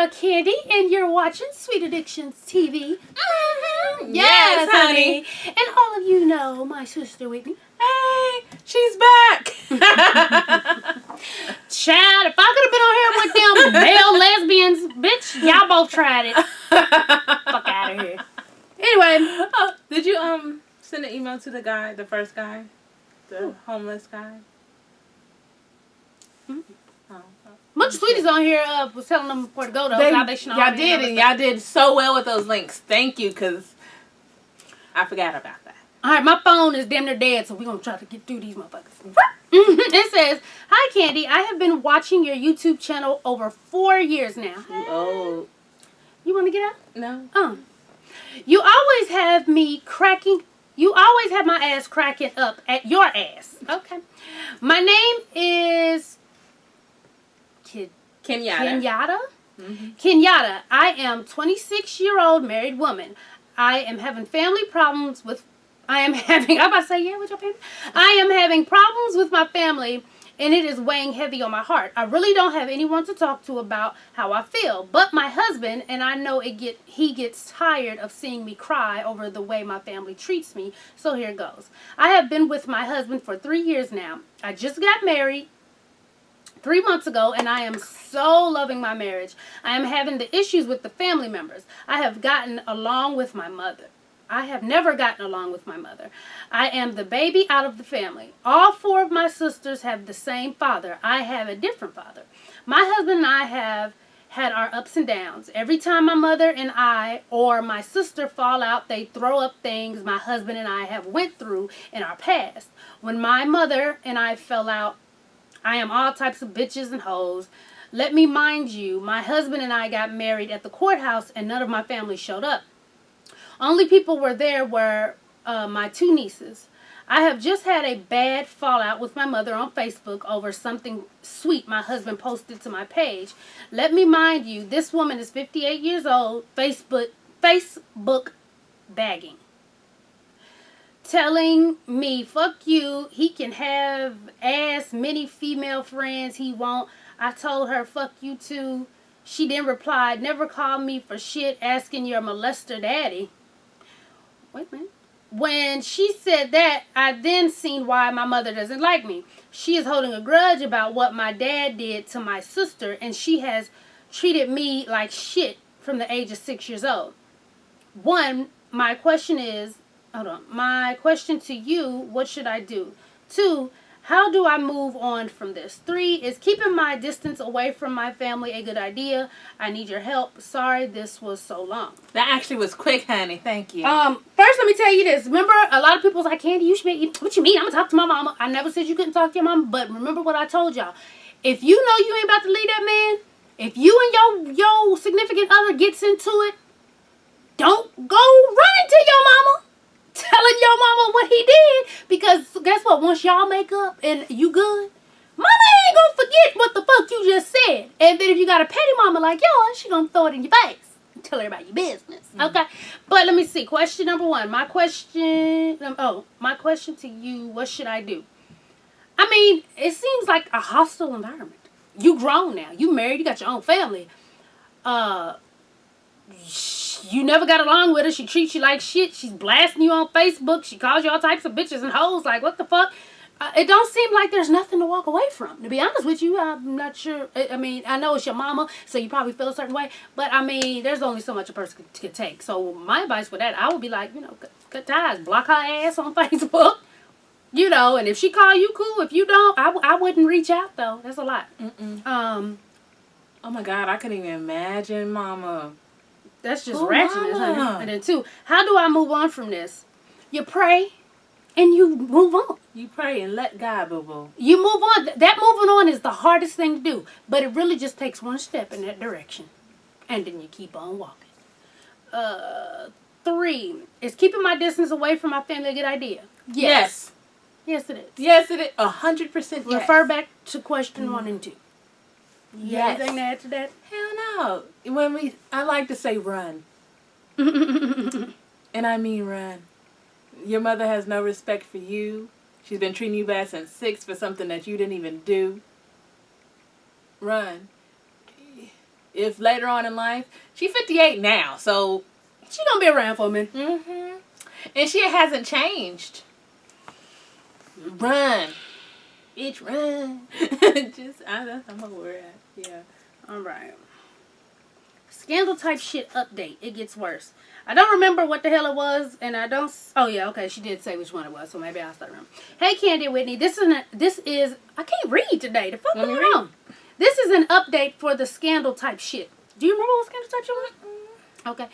girl Candy, and you're watching Sweet Addictions TV. Mm-hmm. Yes, honey. And all of you know my sister Whitney. Hey, she's back. Child, if I could have been on here with them male lesbians, bitch, y'all both tried it. Fuck out of here. Anyway. Did you send an email to the guy, the first guy? The homeless guy? Mm-hmm. Bunch of sweeties on here was telling them where to go though. Y'all did, and y'all did so well with those links. Thank you, because I forgot about that. Alright, my phone is damn near dead, so we're going to try to get through these motherfuckers. It says, "Hi Candy, I have been watching your YouTube channel over 4 years now." Oh. You want to get out? No. You always have my ass cracking up at your ass. Okay. My name is Kenyatta. Mm-hmm. Kenyatta. I am 26-year-old married woman. I am having family problems with I am having problems with my family, and it is weighing heavy on my heart. I really don't have anyone to talk to about how I feel, but my husband, and I know he gets tired of seeing me cry over the way my family treats me, so here goes. I have been with my husband for 3 years now. I just got married 3 months ago, and I am so loving my marriage. I am having the issues with the family members. I have never gotten along with my mother. I am the baby out of the family. All 4 of my sisters have the same father. I have a different father. My husband and I have had our ups and downs. Every time my mother and I or my sister fall out, they throw up things my husband and I have went through in our past. When my mother and I fell out, I am all types of bitches and hoes. Let me mind you, my husband and I got married at the courthouse and none of my family showed up. Only people were there were my 2 nieces. I have just had a bad fallout with my mother on Facebook over something sweet my husband posted to my page. Let me mind you, this woman is 58 years old, Facebook bagging. Telling me, fuck you, he can have as many female friends he want. I told her, fuck you too. She then replied, never call me for shit, asking your molester daddy. Wait a minute. When she said that, I then seen why my mother doesn't like me. She is holding a grudge about what my dad did to my sister, and she has treated me like shit from the age of 6 years old. My question to you, what should I do? 2, how do I move on from this? 3, is keeping my distance away from my family a good idea? I need your help. Sorry this was so long. That actually was quick, honey. Thank you. First let me tell you this. Remember, a lot of people was like, Candy, you should be, what you mean? I'm going to talk to my mama. I never said you couldn't talk to your mama, but remember what I told y'all. If you know you ain't about to leave that man, if you and your significant other gets into it, don't go running to your mama, telling your mama what he did, because guess what? Once y'all make up and you good, mama ain't gonna forget what the fuck you just said. And then if you got a petty mama like yours, she gonna throw it in your face and tell her about your business. Okay? But let me see. Question number 1. My question to you, what should I do? I mean, it seems like a hostile environment. You grown now. You married. You got your own family. You never got along with her. She treats you like shit. She's blasting you on Facebook. She calls you all types of bitches and hoes. Like, what the fuck? It don't seem like there's nothing to walk away from. To be honest with you, I'm not sure. I mean, I know it's your mama, so you probably feel a certain way. But, I mean, there's only so much a person could take. So, my advice for that, I would be like, cut ties. Block her ass on Facebook. And if she call you, cool. If you don't, I wouldn't reach out, though. That's a lot. Oh, my God. I couldn't even imagine, mama. That's just ratchetness, honey. And then 2, how do I move on from this? You pray and you move on. You pray and let God, boo-boo. You move on. That moving on is the hardest thing to do. But it really just takes 1 step in that direction. And then you keep on walking. 3, is keeping my distance away from my family a good idea? Yes. Yes, it is. Yes, it is. 100% yes. Refer back to question 1 and 2. Yes. Anything to add to that? Hell no. I like to say run. And I mean run. Your mother has no respect for you. She's been treating you bad since 6 for something that you didn't even do. Run. if later on in life, she's 58 now, so She gonna be around for me. and she hasn't changed. Run, bitch, run. I'm over it. Yeah. All right. Scandal type shit update. It gets worse. I don't remember what the hell it was, and I don't. Oh yeah, okay. She did say which one it was, so maybe I'll start remembering. Hey, Candy and Whitney. This is. I can't read today. The fuck going on? This is an update for the scandal type shit. Do you remember what scandal type shit was? Okay.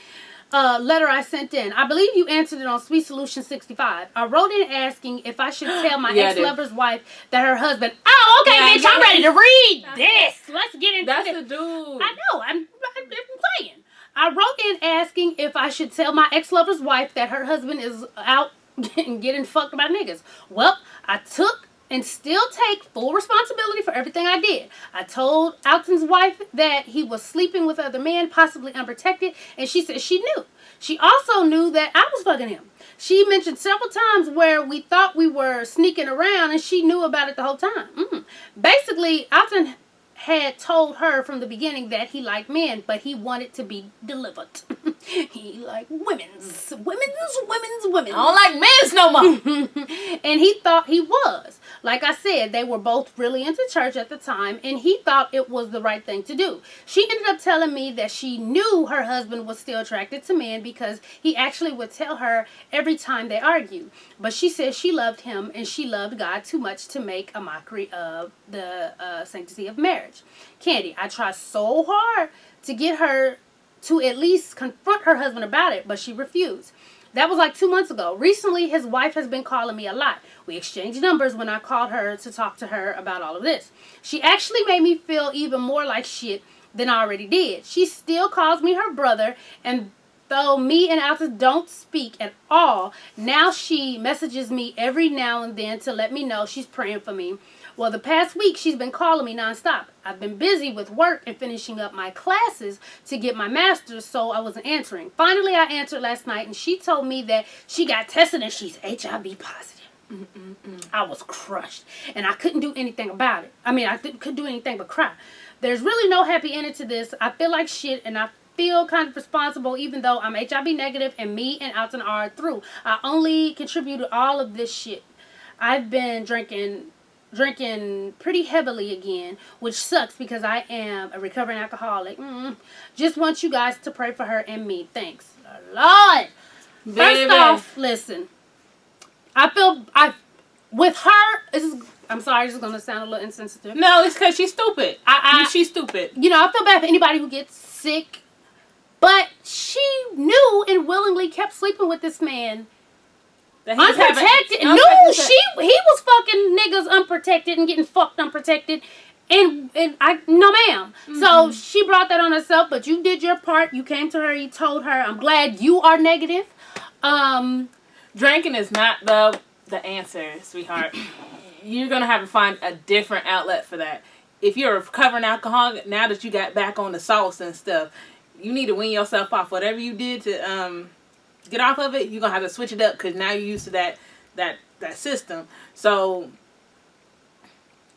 Letter I sent in. I believe you answered it on Sweet Solution 65. I wrote in asking if I should tell my ex-lover's wife that her husband. Oh, okay, bitch. I'm ready to read this. Let's get into this. That's the dude. I know. I'm playing. I wrote in asking if I should tell my ex-lover's wife that her husband is out getting fucked by niggas. Well, I took and still take full responsibility for everything I did. I told Alton's wife that he was sleeping with other men, possibly unprotected, and she said she knew. She also knew that I was fucking him. She mentioned several times where we thought we were sneaking around, and she knew about it the whole time. Basically, Alton had told her from the beginning that he liked men, but he wanted to be delivered. He liked women's. I don't like men's no more. And he thought he was. Like I said, they were both really into church at the time, and he thought it was the right thing to do. She ended up telling me that she knew her husband was still attracted to men because he actually would tell her every time they argued. But she said she loved him and she loved God too much to make a mockery of the sanctity of marriage. Candy, I tried so hard to get her to at least confront her husband about it, but she refused. That was like 2 months ago. Recently, his wife has been calling me a lot. We exchanged numbers when I called her to talk to her about all of this. She actually made me feel even more like shit than I already did. She still calls me her brother, and though me and Alton don't speak at all, now she messages me every now and then to let me know she's praying for me. Well, the past week, she's been calling me nonstop. I've been busy with work and finishing up my classes to get my master's, so I wasn't answering. Finally, I answered last night, and she told me that she got tested and she's HIV positive. I was crushed, and I couldn't do anything about it. I mean, I couldn't do anything but cry. There's really no happy ending to this. I feel like shit, and I feel kind of responsible, even though I'm HIV negative and me and Alton are through. I only contributed all of this shit. I've been drinking pretty heavily again, which sucks because I am a recovering alcoholic. Just want you guys to pray for her and me. Thanks. Lord. First off, listen. With her, I'm sorry, this is going to sound a little insensitive. No, it's because she's stupid. She's stupid. You know, I feel bad for anybody who gets sick, but she knew and willingly kept sleeping with this man. Unprotected. No, he was fucking niggas unprotected and getting fucked unprotected. And no ma'am. So she brought that on herself, but you did your part. You came to her, you told her, I'm glad you are negative. Drinking is not the answer, sweetheart. You're going to have to find a different outlet for that. If you're a recovering alcoholic, now that you got back on the sauce and stuff, you need to wean yourself off. Whatever you did to get off of it, you're going to have to switch it up because now you're used to that system. So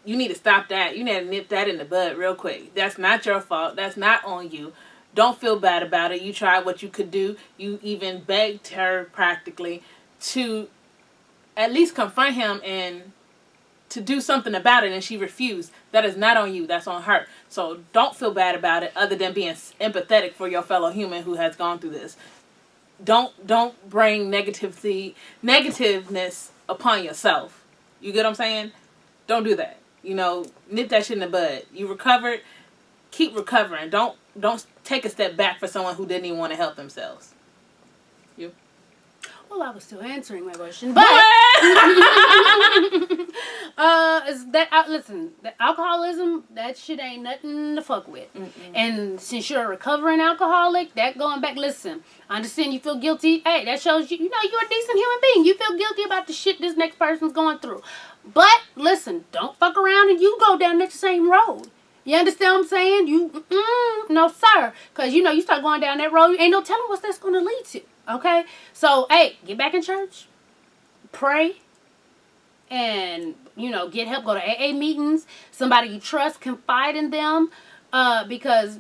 you need to stop that. You need to nip that in the bud real quick. That's not your fault. That's not on you. Don't feel bad about it. You tried what you could do. You even begged her practically to at least confront him and to do something about it, and she refused. That is not on you. That's on her. So don't feel bad about it other than being empathetic for your fellow human who has gone through this. Don't bring negativeness upon yourself. You get what I'm saying? Don't do that. You know, nip that shit in the bud. You recovered. Keep recovering. Don't take a step back for someone who didn't even want to help themselves. You? Well, I was still answering my question, but listen, the alcoholism, that shit ain't nothing to fuck with. And since you're a recovering alcoholic, that going back, listen, I understand you feel guilty. Hey, that shows you know you're a decent human being. You feel guilty about the shit this next person's going through. But listen, don't fuck around and you go down that same road. You understand what I'm saying? No sir, because you know you start going down that road, ain't no telling what that's going to lead to. Okay, so hey, get back in church, pray, and you know get help. Go to AA meetings. Somebody you trust, confide in them. Because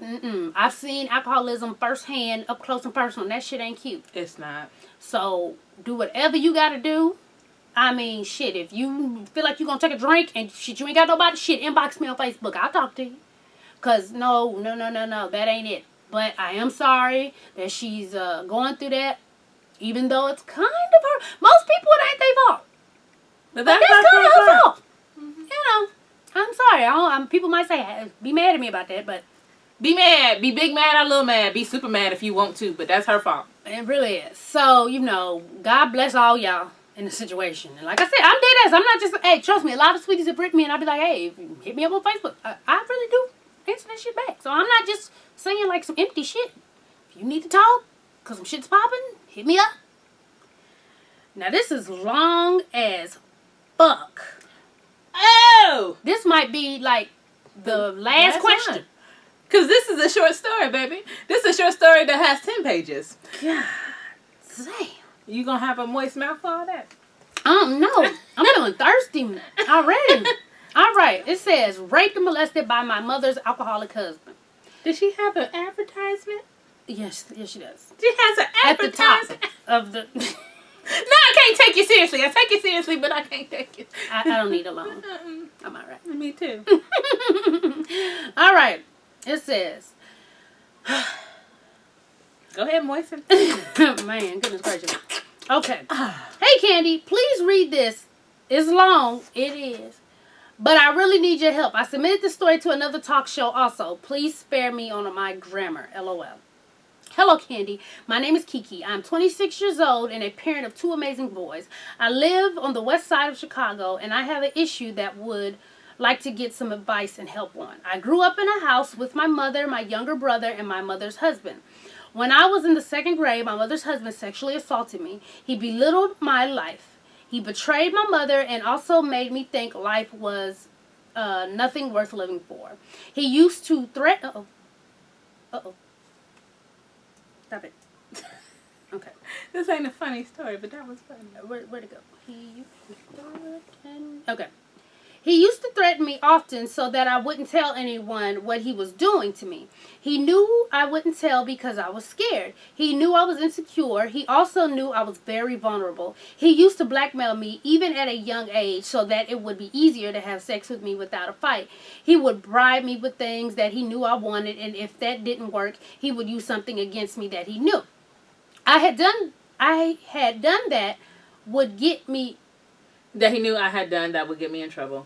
I've seen alcoholism firsthand, up close and personal. That shit ain't cute. It's not. So do whatever you gotta do. I mean, shit, if you feel like you're gonna take a drink and shit, you ain't got nobody, shit, inbox me on Facebook. I'll talk to you. Cause no, that ain't it. But I am sorry that she's going through that, even though it's kind of her. Most people, it ain't their fault. But That's kind of her fault. Mm-hmm. You know, I'm sorry. People might say, hey, be mad at me about that, but be mad. Be big mad or little mad. Be super mad if you want to, but that's her fault. It really is. So, God bless all y'all in the situation. And like I said, I'm dead ass. I'm not just, hey, trust me, a lot of sweeties have written me and I'll be like, hey, hit me up on Facebook. I really do answer that shit back. So I'm not just saying like some empty shit. If you need to talk, because some shit's popping, hit me up. Now, this is long as fuck. Oh! This might be like the last question. Because this is a short story, baby. This is a short story that has 10 pages. God damn. You gonna have a moist mouth for all that? I don't know. I'm feeling thirsty already. All right. It says, raped and molested by my mother's alcoholic husband. Does she have an advertisement? Yes, she does. She has an advertisement? At the top of the... No, I can't take you seriously. I take you seriously, but I can't take you. I don't need a loan. I'm all right. Me too. All right. It says... Go ahead, moisten. Man, goodness gracious. Okay. Hey, Candy, please read this. It's long. It is. But I really need your help. I submitted this story to another talk show also. Please spare me on my grammar. LOL. Hello, Candy. My name is Kiki. I'm 26 years old and a parent of 2 amazing boys. I live on the west side of Chicago, and I have an issue that would like to get some advice and help on. I grew up in a house with my mother, my younger brother, and my mother's husband. When I was in the 2nd grade, my mother's husband sexually assaulted me. He belittled my life. He betrayed my mother and also made me think life was nothing worth living for. He used to threaten... Uh-oh. Stop it. Okay. This ain't a funny story, but that was funny. Where'd it go? Okay. He used to threaten me often so that I wouldn't tell anyone what he was doing to me. He knew I wouldn't tell because I was scared. He knew I was insecure. He also knew I was very vulnerable. He used to blackmail me even at a young age so that it would be easier to have sex with me without a fight. He would bribe me with things that he knew I wanted, and if that didn't work, he would use something against me that he knew. I had done that would get me... That he knew I had done that would get me in trouble.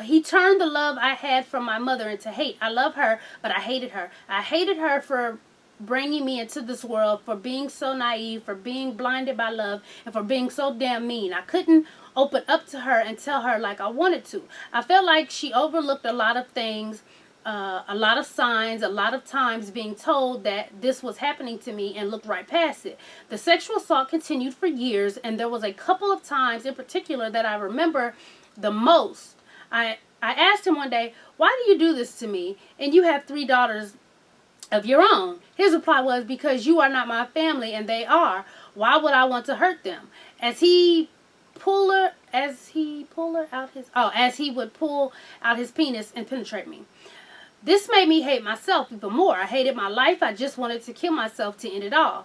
He turned the love I had from my mother into hate. I love her, but I hated her. I hated her for bringing me into this world, for being so naive, for being blinded by love, and for being so damn mean. I couldn't open up to her and tell her like I wanted to. I felt like she overlooked a lot of things, a lot of signs, a lot of times being told that this was happening to me and looked right past it. The sexual assault continued for years, and there was a couple of times in particular that I remember the most. I asked him one day, why do you do this to me? And you have 3 daughters of your own. His reply was, because you are not my family and they are. Why would I want to hurt them? As he would pull out his penis and penetrate me. This made me hate myself even more. I hated my life. I just wanted to kill myself to end it all.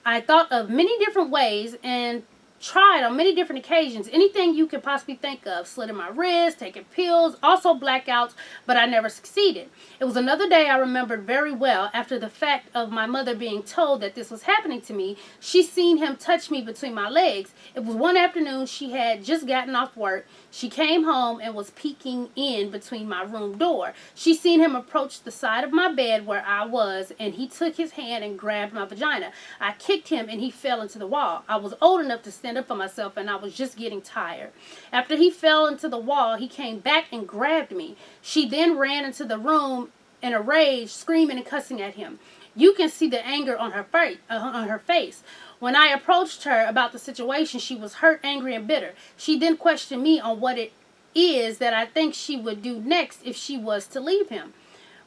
I thought of many different ways and tried on many different occasions. Anything you could possibly think of. Slitting my wrist, taking pills, also blackouts, but I never succeeded. It was another day I remembered very well. After the fact of my mother being told that this was happening to me, she seen him touch me between my legs. It was one afternoon. She had just gotten off work. She came home and was peeking in between my room door. She seen him approach the side of my bed where I was, and he took his hand and grabbed my vagina. I kicked him and he fell into the wall. I was old enough to stand up for myself, and I was just getting tired. After he fell into the wall, he came back and grabbed me. She then ran into the room in a rage, screaming and cussing at him. You can see the anger on her face. When I approached her about the situation, she was hurt, angry, and bitter. She then questioned me on what it is that I think she would do next if she was to leave him.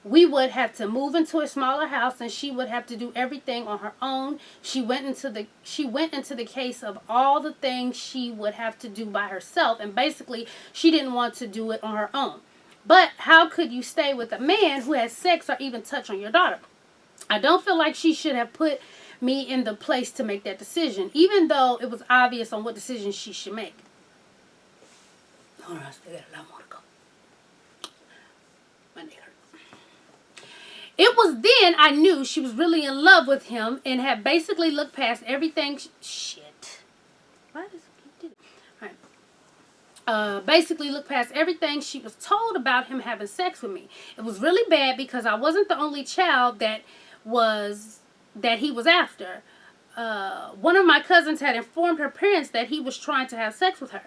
We would have to move into a smaller house, and she would have to do everything on her own. She went into the case of all the things she would have to do by herself, and basically she didn't want to do it on her own. But how could you stay with a man who has sex or even touch on your daughter? I don't feel like she should have put me in the place to make that decision, even though it was obvious on what decision she should make. Hold on, I still got a lot more to go. My neck hurts. It was then I knew she was really in love with him and had basically looked past everything. Shit. Why does it keep doing it? Alright. Basically looked past everything she was told about him having sex with me. It was really bad because I wasn't the only child that he was after. One of my cousins had informed her parents that he was trying to have sex with her.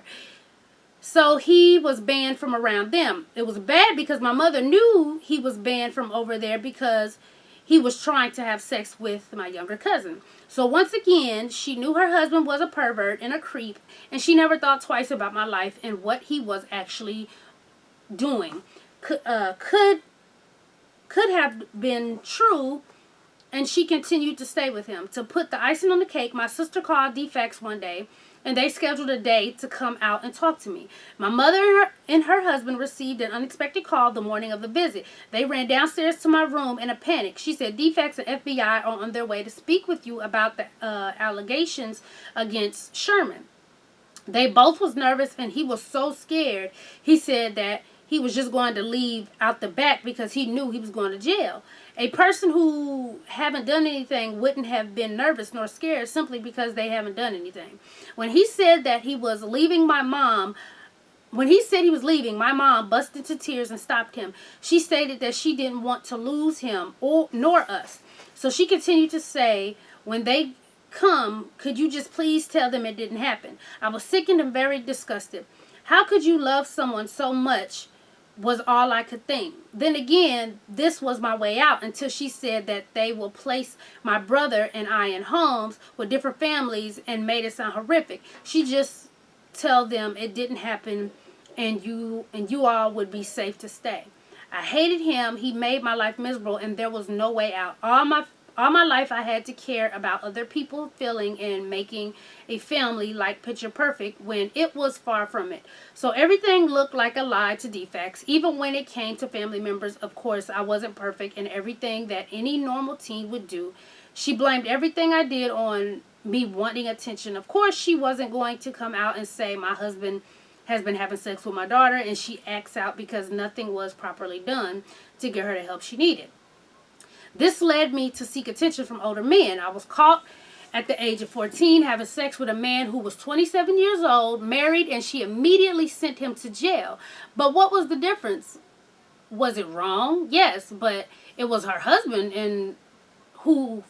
So he was banned from around them. It was bad because my mother knew he was banned from over there because he was trying to have sex with my younger cousin. So once again, she knew her husband was a pervert and a creep, and she never thought twice about my life and what he was actually doing. Could have been true, and she continued to stay with him. To put the icing on the cake, my sister called Defects one day, and they scheduled a date to come out and talk to me. My mother and her husband received an unexpected call the morning of the visit. They ran downstairs to my room in a panic. She said, Defects and FBI are on their way to speak with you about the allegations against Sherman. They both was nervous, and he was so scared. He said that he was just going to leave out the back because he knew he was going to jail. A person who haven't done anything wouldn't have been nervous nor scared simply because they haven't done anything. When he said that he was leaving, my mom busted into tears and stopped him. She stated that she didn't want to lose him nor us. So she continued to say, when they come, could you just please tell them it didn't happen? I was sickened and very disgusted. How could you love someone so much? Was all I could think. Then again, this was my way out until she said that they will place my brother and I in homes with different families and made it sound horrific. She just tell them it didn't happen and you all would be safe to stay. I hated him. He made my life miserable and there was no way out. All my life I had to care about other people feeling and making a family like picture perfect when it was far from it. So everything looked like a lie to Defects. Even when it came to family members, of course, I wasn't perfect in everything that any normal teen would do. She blamed everything I did on me wanting attention. Of course, she wasn't going to come out and say my husband has been having sex with my daughter and she acts out because nothing was properly done to get her the help she needed. This led me to seek attention from older men. I was caught at the age of 14 having sex with a man who was 27 years old, married, and she immediately sent him to jail. But what was the difference? Was it wrong? Yes, but it was her husband and who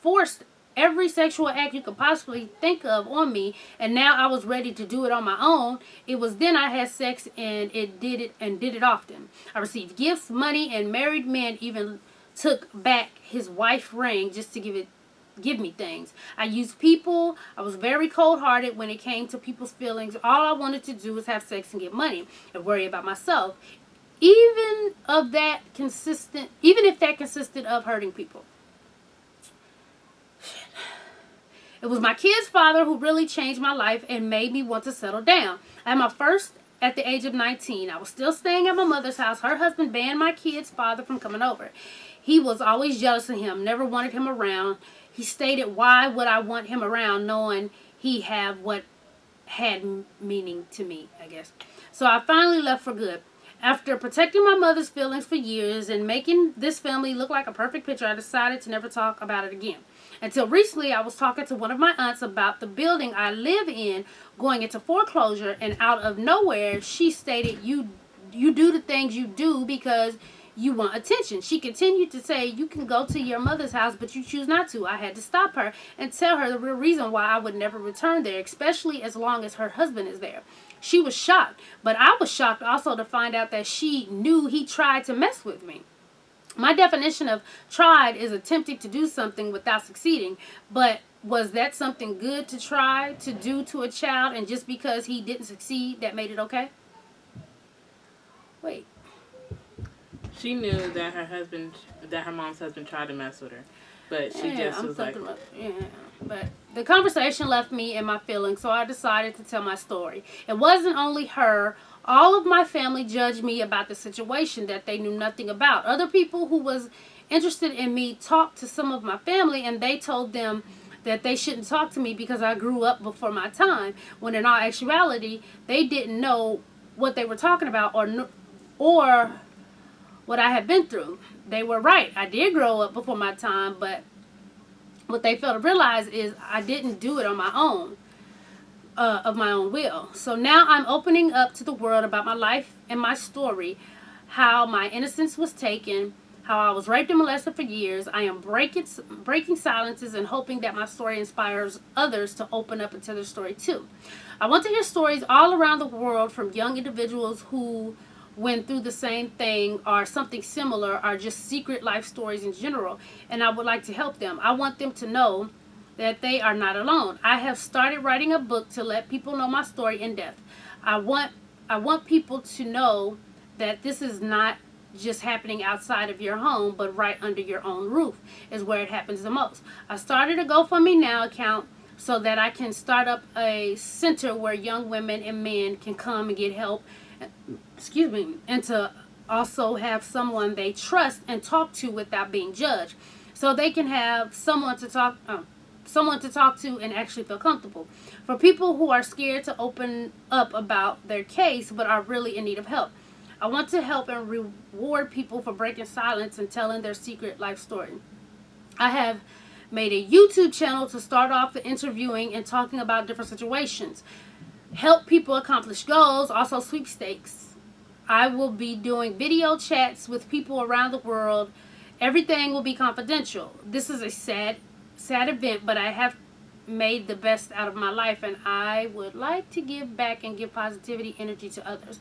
forced every sexual act you could possibly think of on me, and now I was ready to do it on my own. It was then I had sex and did it often. I received gifts, money, and married men even took back his wife's ring just to give me things. I used people. I was very cold-hearted when it came to people's feelings. All I wanted to do was have sex and get money and worry about myself. Even if that consisted of hurting people. Shit. It was my kid's father who really changed my life and made me want to settle down. I had my first at the age of 19. I was still staying at my mother's house. Her husband banned my kid's father from coming over. He was always jealous of him, never wanted him around. He stated, why would I want him around knowing he had what had meaning to me, I guess. So I finally left for good. After protecting my mother's feelings for years and making this family look like a perfect picture, I decided to never talk about it again. Until recently, I was talking to one of my aunts about the building I live in going into foreclosure, and out of nowhere, she stated, you do the things you do because you want attention. She continued to say, you can go to your mother's house, but you choose not to. I had to stop her and tell her the real reason why I would never return there, especially as long as her husband is there. She was shocked, but I was shocked also to find out that she knew he tried to mess with me. My definition of tried is attempting to do something without succeeding, but was that something good to try to do to a child, and just because he didn't succeed, that made it okay? Wait. She knew that her mom's husband tried to mess with her, but she was like, But the conversation left me in my feelings, so I decided to tell my story. It wasn't only her All of my family judged me about the situation that they knew nothing about. Other people who was interested in me talked to some of my family, and they told them that they shouldn't talk to me because I grew up before my time, when in all actuality they didn't know what they were talking about or what I had been through. They were right. I did grow up before my time, but what they failed to realize is I didn't do it on my own, of my own will. So now I'm opening up to the world about my life and my story, how my innocence was taken, how I was raped and molested for years. I am breaking silences and hoping that my story inspires others to open up and tell their story too. I want to hear stories all around the world from young individuals who went through the same thing or something similar, or just secret life stories in general, and I would like to help them. I want them to know that they are not alone. I have started writing a book to let people know my story in depth. I want people to know that this is not just happening outside of your home, but right under your own roof is where it happens the most. I started a GoFundMe Now account so that I can start up a center where young women and men can come and get help, and to also have someone they trust and talk to without being judged, so they can have someone to talk to and actually feel comfortable. For people who are scared to open up about their case but are really in need of help, I want to help and reward people for breaking silence and telling their secret life story. I have made a YouTube channel to start off the interviewing and talking about different situations. Help people accomplish goals, also sweepstakes. I will be doing video chats with people around the world. Everything will be confidential. This is a sad event, but I have made the best out of my life, and I would like to give back and give positivity energy to others.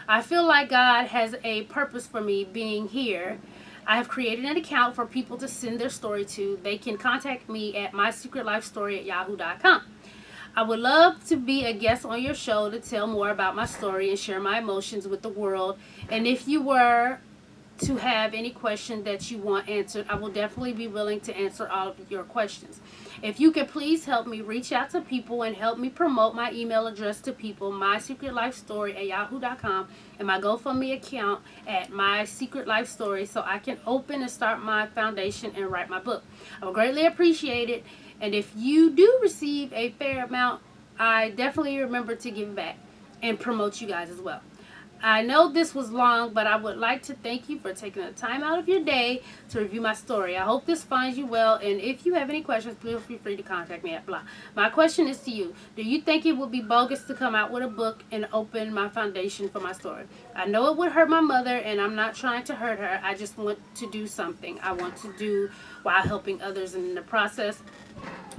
I feel like God has a purpose for me being here. I have created an account for people to send their story to. They can contact me at mysecretlifestory@yahoo.com. I would love to be a guest on your show to tell more about my story and share my emotions with the world. And if you were to have any question that you want answered, I will definitely be willing to answer all of your questions. If you could please help me reach out to people and help me promote my email address to people, mysecretlifestory@yahoo.com, and my GoFundMe account at My Secret Life Story, so I can open and start my foundation and write my book. I would greatly appreciate it. And if you do receive a fair amount, I definitely remember to give back and promote you guys as well. I know this was long, but I would like to thank you for taking the time out of your day to review my story. I hope this finds you well, and if you have any questions, please feel free to contact me at blah. My question is to you. Do you think it would be bogus to come out with a book and open my foundation for my story? I know it would hurt my mother, and I'm not trying to hurt her. I just want to do something I want to do while helping others in the process,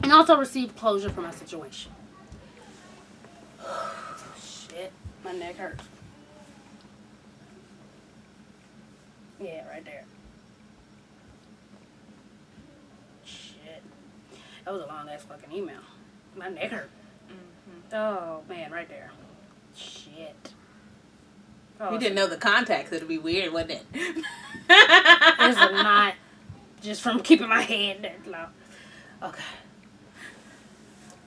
and also receive closure for my situation. Shit, my neck hurts. Yeah, right there. Shit. That was a long ass fucking email. My neck hurt. Mm-hmm. Oh, man, right there. Shit. Oh, You didn't know the context. It'd be weird, wouldn't it? It's not just from keeping my head that low. Okay.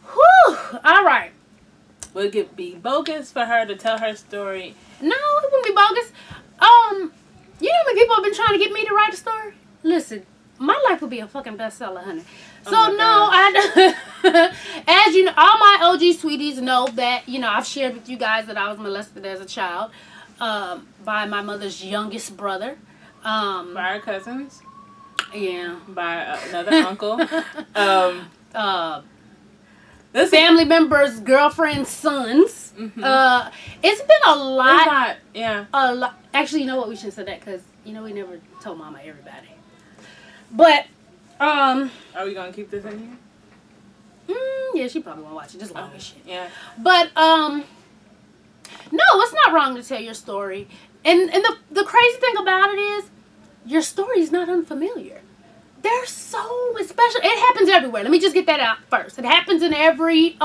Whew. All right. Would it be bogus for her to tell her story? No, it wouldn't be bogus. You know how many people have been trying to get me to write a story? Listen, my life would be a fucking bestseller, honey. So as you know, all my OG sweeties know that, I've shared with you guys that I was molested as a child by my mother's youngest brother. By our cousins? Yeah. By another uncle? Family members, girlfriends, sons. Mm-hmm. It's been a lot. Yeah. A lot. Actually, you know what? We shouldn't say that because, we never told Mama everybody. But, Are we going to keep this in here? Yeah, she probably won't watch it. Just long as shit. Yeah. But, no, it's not wrong to tell your story. And the crazy thing about it is, your story is not unfamiliar. They're so special. It happens everywhere. Let me just get that out first. It happens in every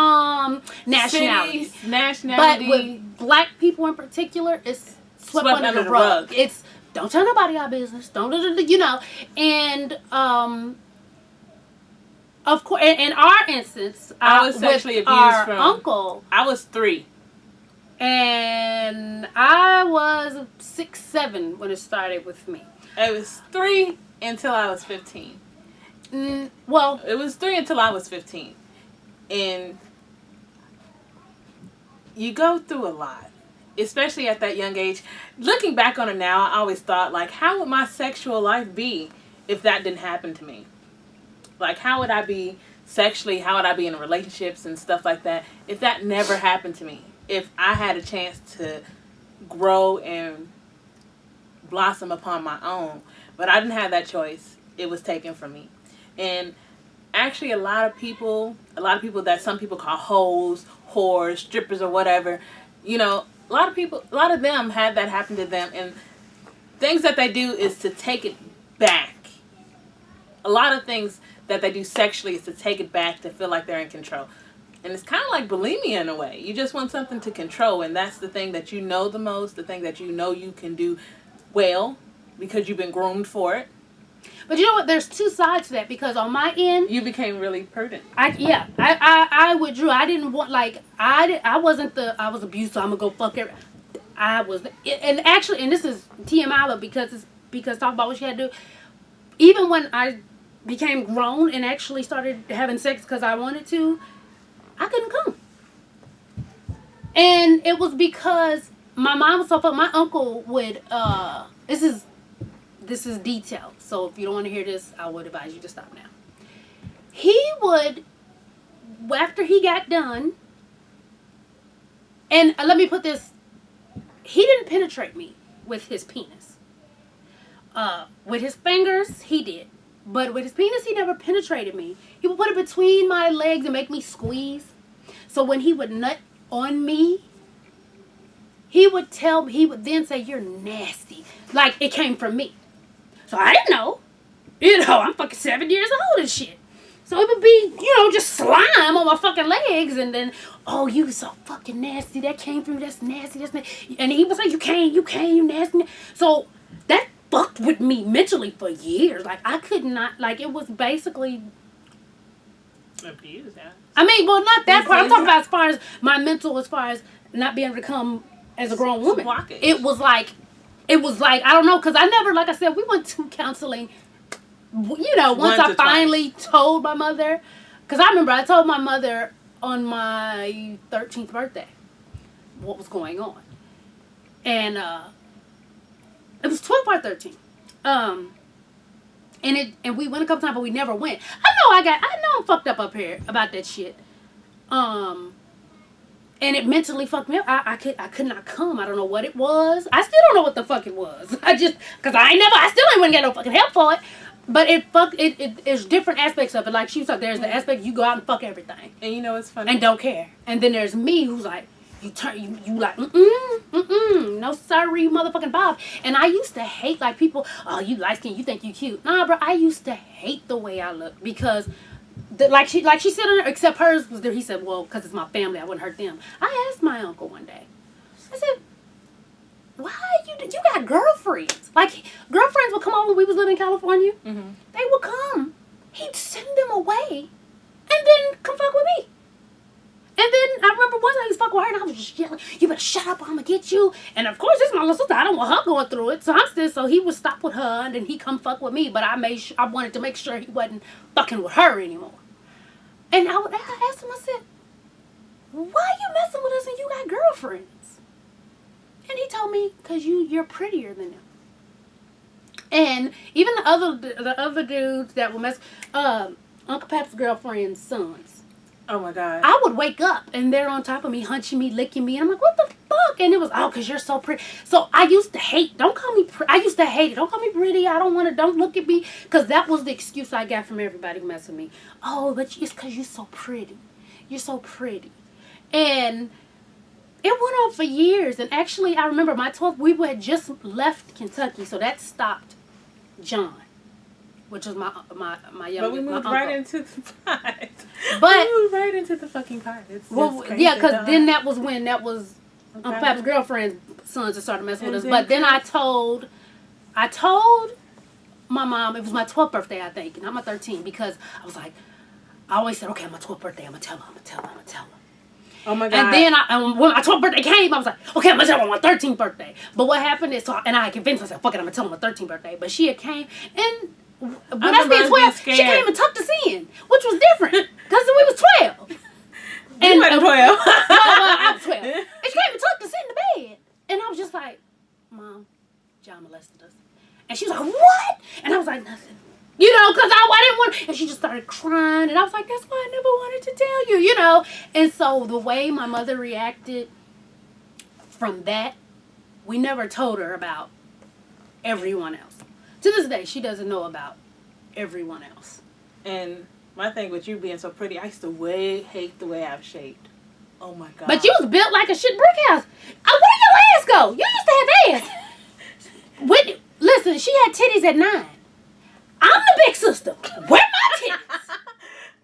nationality. Cities, nationality. But with black people in particular, it's swept under the rug. It's don't tell nobody our business. Don't And of course, in our instance, I was sexually abused our from uncle. I was 3. And I was 6, 7 when it started with me. It was 3 until I was 15. Well, it was 3 until I was 15. And you go through a lot, especially at that young age. Looking back on it now, I always thought, like, how would my sexual life be if that didn't happen to me? Like, how would I be sexually? How would I be in relationships and stuff like that if that never happened to me? If I had a chance to grow and blossom upon my own. But I didn't have that choice. It was taken from me. And actually a lot of people that some people call hoes, whores, strippers, or whatever, you know, a lot of them had that happen to them, and things that they do is to take it back. A lot of things that they do sexually is to take it back, to feel like they're in control. And it's kind of like bulimia in a way. You just want something to control, and that's the thing that you know the most, the thing that you know you can do well because you've been groomed for it. But you know what? There's two sides to that, because on my end, You became really prudent. I withdrew. I didn't want, like, I was abused, so I'm gonna go fuck it. I was, and actually, and this is TMI, because talk about what you had to do. Even when I became grown and actually started having sex because I wanted to, I couldn't come. And it was because my mom was so fucked. My uncle would, this is detailed. So if you don't want to hear this, I would advise you to stop now. He would, after he got done, and let me put this, he didn't penetrate me with his penis. With his fingers, he did. But with his penis, he never penetrated me. He would put it between my legs and make me squeeze. So when he would nut on me, he would then say, "You're nasty." Like it came from me. So I didn't know. You know, I'm fucking 7 years old and shit. So it would be, just slime on my fucking legs, and then, "Oh, you so fucking nasty. That came from, that's nasty, that's nasty." And he would say, you can't, you nasty. So that fucked with me mentally for years. Like, I could not, like, it was basically Abuse, yeah. I mean, well, not that part. I'm talking about as far as my mental, as far as not being able to come as a grown woman. It was like, I don't know, because I never, like I said, we went to counseling, once I finally told my mother. Because I remember I told my mother on my 13th birthday what was going on. And it was 12 or 13. And we went a couple times, but we never went. I know I'm fucked up here about that shit. And it mentally fucked me up. I could not come. I don't know what it was. I still don't know what the fuck it was. Cause I still ain't gonna get no fucking help for it. But there's different aspects of it. Like she was like, there's the aspect you go out and fuck everything. And you know what's funny? And don't care. And then there's me who's like, you like, no sorry, motherfucking Bob. And I used to hate, like, people, "Oh, you light skin, you think you cute." Nah, bro, I used to hate the way I look, because like she said on there, except hers was there. He said, "Well, because it's my family, I wouldn't hurt them." I asked my uncle one day, I said, "Why you got girlfriends?" Like, girlfriends would come over when we was living in California. Mm-hmm. They would come. He'd send them away and then come fuck with me. And then I remember one time he was fucking with her, and I was just yelling, "You better shut up or I'm gonna get you." And of course, this is my little sister. I don't want her going through it. So he would stop with her, and then he come fuck with me. But I wanted to make sure he wasn't fucking with her anymore. And I asked him, I said, "Why you messing with us and you got girlfriends?" And he told me, "Because you're prettier than them." And even the other dudes that would mess, Uncle Pap's girlfriend's sons. Oh my God. I would wake up and they're on top of me, hunching me, licking me, and I'm like, "What the fuck?" And it was, "Oh, 'cause you're so pretty." So I used to hate. Don't call me. I used to hate it. Don't call me pretty. I don't want to. Don't look at me, 'cause that was the excuse I got from everybody who messed with me. "Oh, but it's 'cause you're so pretty. You're so pretty," and it went on for years. And actually, I remember my 12th. We had just left Kentucky, so that stopped John, which was my youngest. But we moved right into the pot. But we moved right into the fucking pot. It's crazy. Yeah, because then that was Uncle Pap's girlfriend's sons that started messing with us. But then I told my mom, it was my 12th birthday, I think, not my 13th, because I was like, I always said, "Okay, on my 12th birthday, I'm gonna tell her. Oh my God. And then when my 12th birthday came, I was like, okay, I'm going to tell her my 13th birthday. But what happened is, and I convinced myself, fuck it, I'm going to tell her my 13th birthday. But she had came, and when I was 12, she came and tucked us in, which was different, because we was 12. And you were 12. Well, I was 12. And she came and tucked us in the bed. And I was just like, Mom, John molested us. And she was like, what? And I was like, nothing. You know, because I didn't want, and she just started crying, and I was like, that's why I never wanted to tell you, you know. And so the way my mother reacted from that, we never told her about everyone else. To this day, she doesn't know about everyone else. And my thing with you being so pretty, I used to hate the way I was shaped. Oh my God. But you was built like a shit brick house. Where your ass go? You used to have ass. Listen, she had titties at 9. I'm the big sister. Where my titties?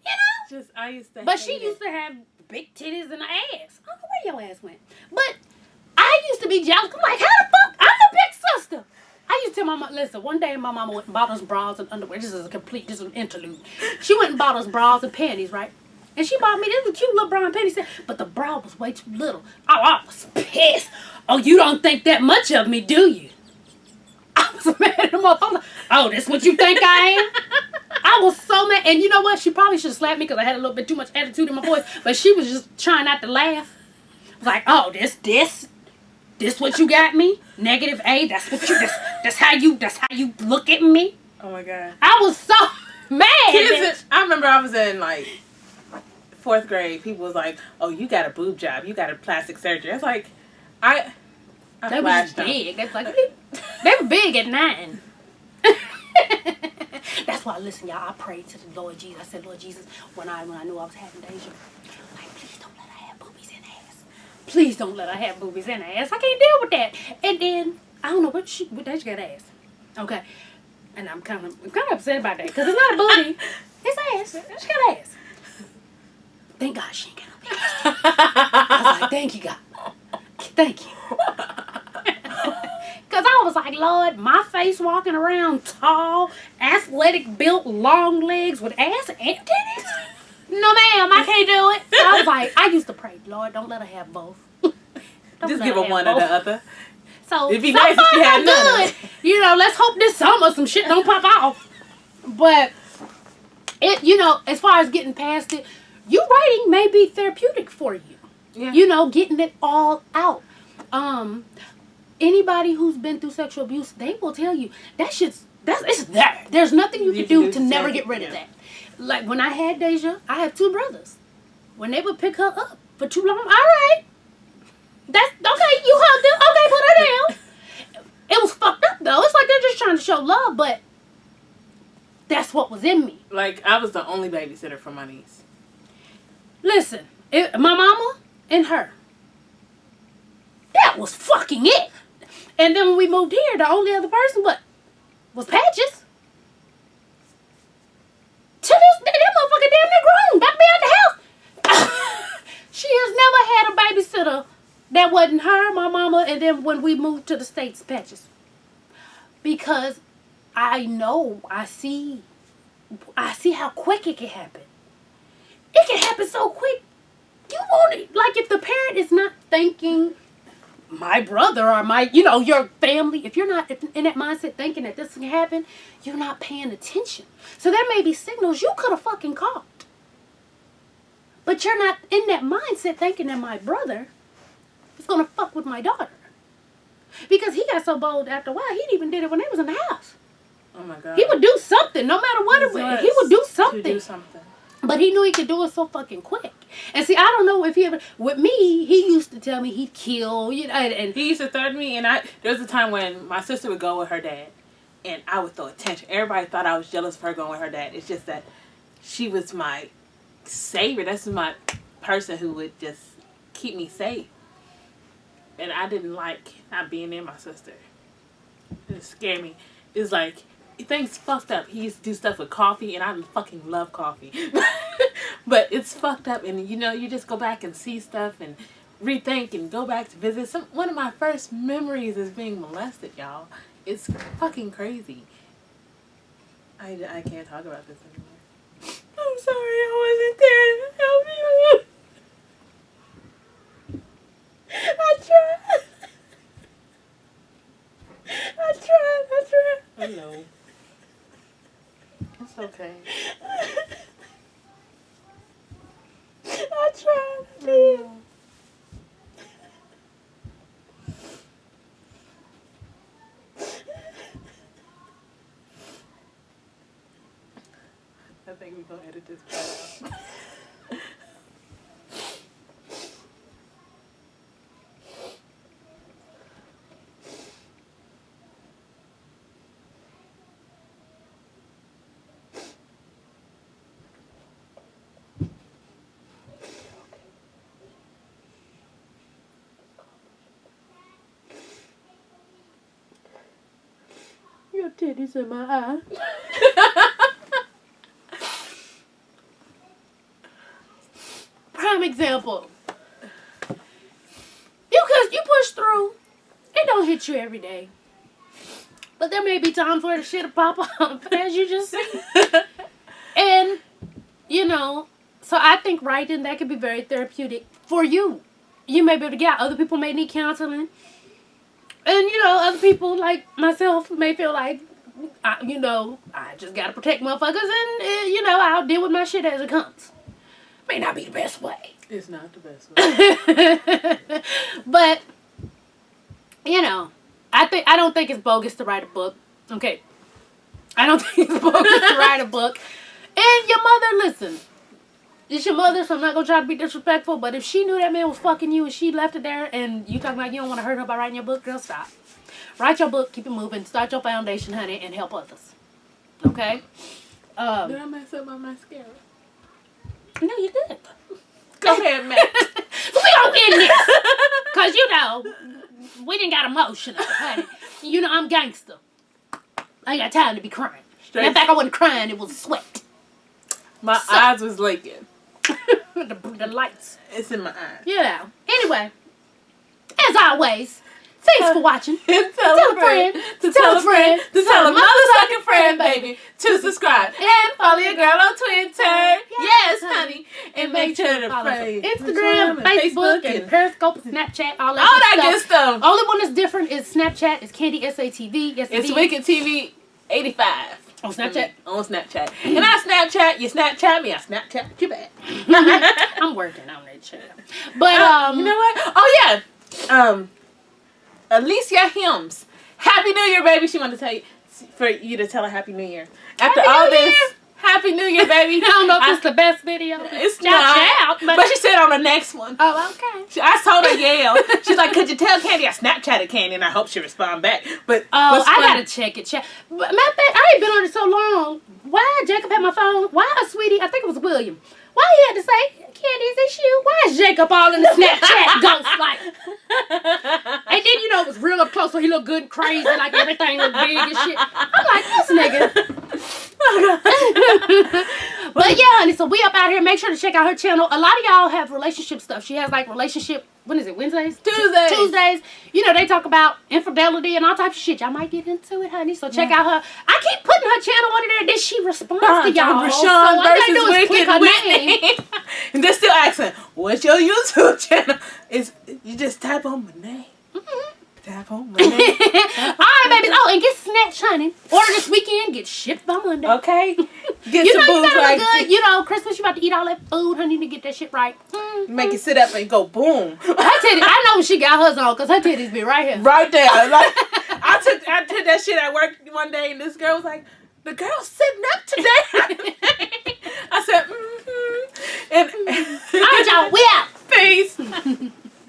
You know? I used to. But she used to have big titties and an ass. I don't know where your ass went. But I used to be jealous. I'm like, how the fuck? I'm the big sister. I used to tell my mom, listen, one day my mama went and bought us bras and underwear. This is an interlude. She went and bought us bras and panties, right? And she bought me this cute little bra and panties, but the bra was way too little. Oh, I was pissed. Oh, you don't think that much of me, do you? I was mad at him up. I'm like, oh, this what you think I am? I was so mad. And you know what? She probably should have slapped me because I had a little bit too much attitude in my voice. But she was just trying not to laugh. I was like, oh, this what you got me? Negative A. That's how you look at me. Oh my God. I was so mad. I remember I was in like 4th grade. People was like, oh, you got a boob job. You got a plastic surgery. I was like, they were just big. They were big at 9. That's why, listen, y'all, I prayed to the Lord Jesus. I said, Lord Jesus, when I knew I was having Deja, like, please don't let her have boobies and ass. Please don't let her have boobies and ass. I can't deal with that. And then, I don't know what Deja got ass. Okay. And I'm kind of upset about that, because it's not a booty. It's ass. She got ass. Thank God she ain't got no big ass. I was like, thank you, God. Thank you. Because I was like, Lord, my face walking around tall, athletic built, long legs with ass and titties? No, ma'am, I can't do it. So I was like, I used to pray, Lord, don't let her have both. Just give her one or the other. So it'd be nice if she had none. You know, let's hope this summer some shit don't pop off. But, as far as getting past it, you writing may be therapeutic for you. Yeah. You know, getting it all out. Anybody who's been through sexual abuse, they will tell you it's there. There's nothing you can do to never get rid of that. Like when I had Deja, I have 2 brothers. When they would pick her up for too long, all right, that's okay. You hugged her, okay, put her down. It was fucked up though. It's like they're just trying to show love, but that's what was in me. Like I was the only babysitter for my niece. Listen, my mama and her. That was fucking it. And then when we moved here, the only other person was Patches. To this day, that motherfucker damn near grown. Got me out the house. She has never had a babysitter that wasn't her, my mama, and then when we moved to the States, Patches. Because I see how quick it can happen. It can happen so quick. You want it. Like if the parent is not thinking, my brother or your family, if you're not in that mindset thinking that this can happen, you're not paying attention. So there may be signals you could have fucking caught. But you're not in that mindset thinking that my brother is going to fuck with my daughter. Because he got so bold after a while, he even did it when they was in the house. Oh my God. He would do something, no matter what it was. He would do something. But he knew he could do it so fucking quick. And see, I don't know if he ever... With me, he used to tell me he'd kill, and he used to threaten me, and there was a time when my sister would go with her dad, and I would throw attention. Everybody thought I was jealous of her going with her dad. It's just that she was my savior. That's my person who would just keep me safe. And I didn't like not being near my sister. It scared me. It's like... Things fucked up. He used to do stuff with coffee, and I fucking love coffee. But it's fucked up, and you just go back and see stuff and rethink and go back to visit. One of my first memories is being molested, y'all. It's fucking crazy. I can't talk about this anymore. I'm sorry, I wasn't there to help you. Okay. I tried. I did. I think we're gonna edit this part out. Your titties in my eye. Prime example. You push through. It don't hit you every day. But there may be times where the shit'll pop up, as you just said. And, so I think writing, that could be very therapeutic for you. You may be able to get out. Other people may need counseling. And, other people, like myself, may feel like, I just got to protect motherfuckers and, I'll deal with my shit as it comes. May not be the best way. It's not the best way. But, I don't think it's bogus to write a book. Okay. I don't think it's bogus to write a book. And your mother, listen. It's your mother, so I'm not going to try to be disrespectful, but if she knew that man was fucking you and she left it there and you talking about you don't want to hurt her by writing your book, girl, stop. Write your book, keep it moving, start your foundation, honey, and help others. Okay? Did I mess up my mascara? No, you did. Go ahead, Matt. So we gonna end this. Because, we didn't got emotional, honey. I'm gangster. I ain't got time to be crying. In fact, I wasn't crying, it was sweat. My eyes was leaking. the lights. It's in my eyes. Yeah. Anyway, as always, thanks for watching. And tell a friend to tell a friend to tell a motherfucking friend, baby, to subscribe and follow your girl on Twitter. Yes, honey. And make sure to follow Instagram, Facebook, and Periscope, Snapchat, all that good stuff. Only one that's different is Snapchat. It's Candy SATV. Yes, it's Wicked TV 85. On Snapchat? On Snapchat. And I Snapchat, you Snapchat me, I Snapchat you back. I'm working on that shit. But, you know what? Oh, yeah. Alicia Hims. Happy New Year, baby. She wanted to tell you, for you to tell her Happy New Year. After all this, Happy New Year, baby. I don't know if it's the best video. It's not. But she said on the next one. Oh, okay. I told her, Yale. She's like, could you tell Candy I Snapchatted Candy? And I hope she respond back. But I gotta check it. But matter of fact, I ain't been on it so long. Why Jacob had my phone? Why, sweetie? I think it was William. Why he had to say, Candy, is this you? Why is Jacob all in the Snapchat ghost like? And then, it was real up close, so he looked good and crazy, like everything looked big and shit. I'm like, this nigga. But yeah, honey, so we up out here. Make sure to check out her channel. A lot of y'all have relationship stuff. She has like relationship, when is it, Wednesdays? Tuesdays. They talk about infidelity and all types of shit. Y'all might get into it, honey. So check out her. I keep putting her channel under there. Then she responds to y'all. Rashawn versus Wicked Whitney. And they're still asking, what's your YouTube channel? You just type on my name. Mm-hmm. Tap on my name. Alright, baby. Oh, and get snatched, honey. Order this weekend, get shipped by Monday. Okay. Get you some know, you food better like look good. Christmas, you about to eat all that food, honey. To get that shit right. Make it sit up and go boom. Her titties, I know when she got hers on, because her titties be right here. Right there. Like, I took that shit at work one day, and this girl was like, the girl's sitting up today.